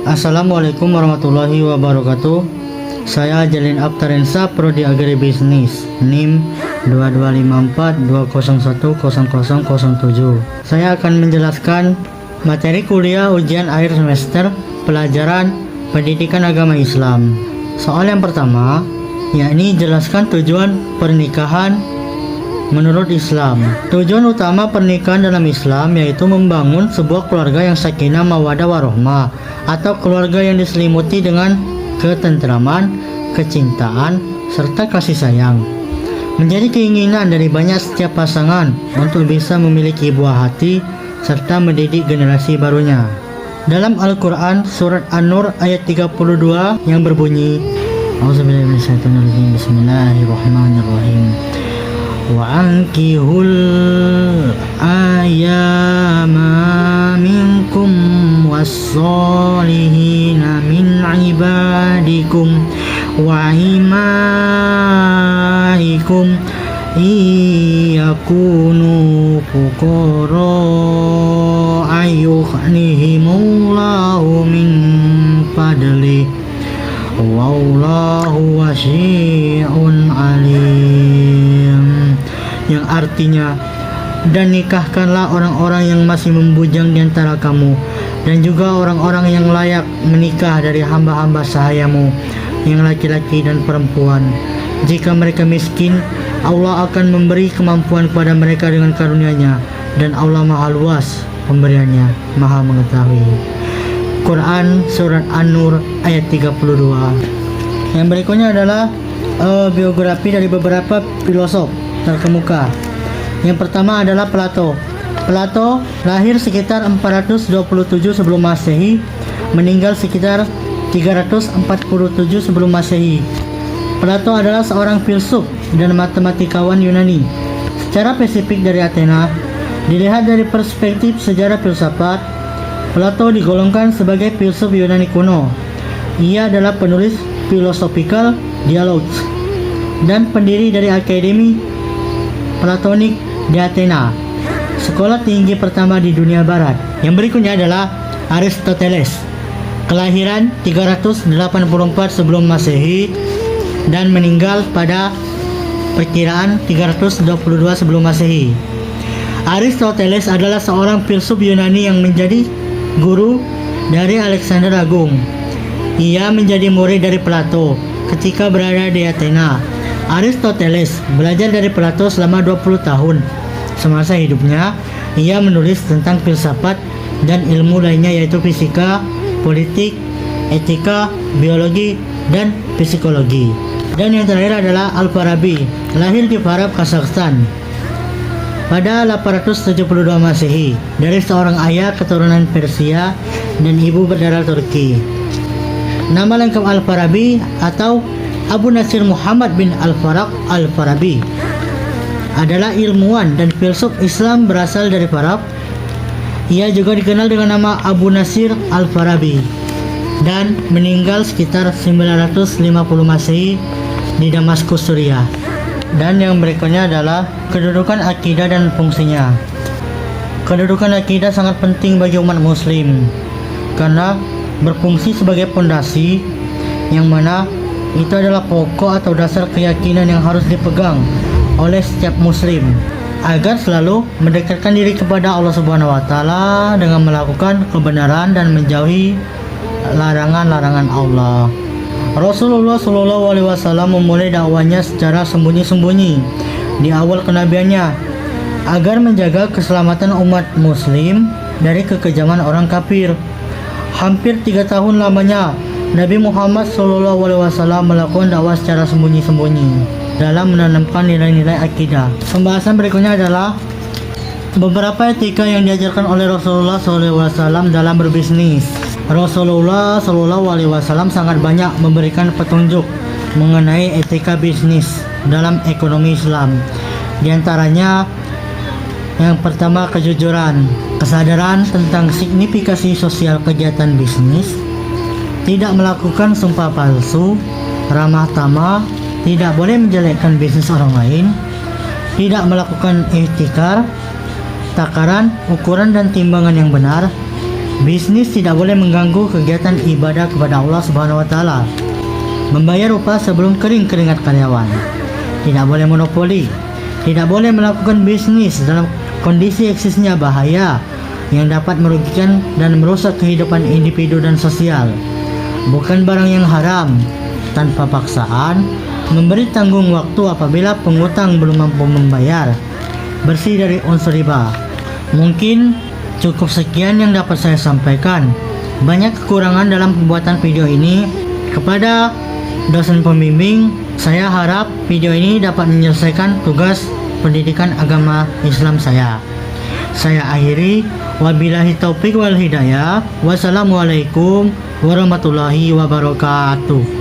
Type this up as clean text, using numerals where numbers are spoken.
Assalamualaikum warahmatullahi wabarakatuh. Saya Jalin Aptarensa, Prodi Agribisnis, NIM 225420100007. Saya akan menjelaskan materi kuliah ujian akhir semester pelajaran Pendidikan Agama Islam. Soal yang pertama, yakni jelaskan tujuan pernikahan menurut Islam. Tujuan utama pernikahan dalam Islam yaitu membangun sebuah keluarga yang sakinah mawaddah warahmah, atau keluarga yang diselimuti dengan ketentraman, kecintaan, serta kasih sayang. Menjadi keinginan dari banyak setiap pasangan untuk bisa memiliki buah hati serta mendidik generasi barunya. Dalam Al-Quran surat An-Nur ayat 32 yang berbunyi, A'udzubillahiminasyaitonirrajim, Bismillahirrahmanirrahim. وَأَنكِحُوا الْأَيَامَ مِنكُمْ وَالصَّالِحِينَ مِنْ عِبَادِكُمْ وَإِمَائِكُمْ إِنْ يَكُونُوا فُقَرَاءَ يُغْنِهِمُ اللَّهُ مِنْ فَضْلِهِ وَاللَّهُ وَاسِعٌ عَلِيمٌ, yang artinya, dan nikahkanlah orang-orang yang masih membujang di antara kamu, dan juga orang-orang yang layak menikah dari hamba-hamba sahayamu, yang laki-laki dan perempuan. Jika mereka miskin, Allah akan memberi kemampuan kepada mereka dengan karunia-Nya, dan Allah Maha Luas pemberiannya, Maha Mengetahui. Quran surat An-Nur ayat 32. Yang berikutnya adalah biografi dari beberapa filosof terkemuka. Yang pertama adalah Plato. Plato lahir sekitar 427 sebelum Masehi, meninggal sekitar 347 sebelum Masehi. Plato adalah seorang filsuf dan matematikawan Yunani. Secara spesifik dari Athena, dilihat dari perspektif sejarah filsafat, Plato digolongkan sebagai filsuf Yunani kuno. Ia adalah penulis Philosophical Dialogues dan pendiri dari Akademi Platonik di Athena, sekolah tinggi pertama di dunia barat. Yang berikutnya adalah Aristoteles, kelahiran 384 sebelum Masehi dan meninggal pada perkiraan 322 sebelum Masehi. Aristoteles adalah seorang filsuf Yunani yang menjadi guru dari Alexander Agung. Ia menjadi murid dari Plato ketika berada di Athena. Aristoteles belajar dari Plato selama 20 tahun. Semasa hidupnya, ia menulis tentang filsafat dan ilmu lainnya yaitu fisika, politik, etika, biologi, dan psikologi. Dan yang terakhir adalah Al-Farabi, lahir di Farab, Kazakhstan pada 872 Masehi dari seorang ayah keturunan Persia dan ibu berdarah Turki. Nama lengkap Al-Farabi atau Abu Nasir Muhammad bin Al-Faraq Al-Farabi adalah ilmuwan dan filsuf Islam berasal dari Farab. Ia juga dikenal dengan nama Abu Nasir Al-Farabi dan meninggal sekitar 950 Masehi di Damaskus, Suriah. Dan yang berikutnya adalah kedudukan akidah dan fungsinya. Kedudukan akidah sangat penting bagi umat muslim karena berfungsi sebagai pondasi yang mana itu adalah pokok atau dasar keyakinan yang harus dipegang oleh setiap muslim agar selalu mendekatkan diri kepada Allah Subhanahu wa taala dengan melakukan kebenaran dan menjauhi larangan-larangan Allah. Rasulullah SAW memulai dakwanya secara sembunyi-sembunyi di awal kenabiannya agar menjaga keselamatan umat muslim dari kekejaman orang kafir. Hampir 3 tahun lamanya Nabi Muhammad SAW melakukan dakwah secara sembunyi-sembunyi dalam menanamkan nilai-nilai akidah. Pembahasan berikutnya adalah beberapa etika yang diajarkan oleh Rasulullah SAW dalam berbisnis. Rasulullah SAW sangat banyak memberikan petunjuk mengenai etika bisnis dalam ekonomi Islam. Di antaranya, yang pertama kejujuran, kesadaran tentang signifikasi sosial kegiatan bisnis, tidak melakukan sumpah palsu, ramah tamah, tidak boleh menjelekkan bisnis orang lain, tidak melakukan ihtikar, takaran, ukuran dan timbangan yang benar, Bisnis tidak boleh mengganggu kegiatan ibadah kepada Allah Subhanahu wa taala. Membayar upah sebelum kering keringat karyawan. Tidak boleh monopoli. Tidak boleh melakukan bisnis dalam kondisi eksisnya bahaya yang dapat merugikan dan merusak kehidupan individu dan sosial. Bukan barang yang haram. Tanpa paksaan, memberi tanggung waktu apabila pengutang belum mampu membayar. Bersih dari unsur riba. Mungkin cukup sekian yang dapat saya sampaikan. Banyak kekurangan dalam pembuatan video ini. Kepada dosen pembimbing, saya harap video ini dapat menyelesaikan tugas pendidikan agama Islam saya. Saya akhiri, wabillahi taufik wal hidayah. Wassalamualaikum warahmatullahi wabarakatuh.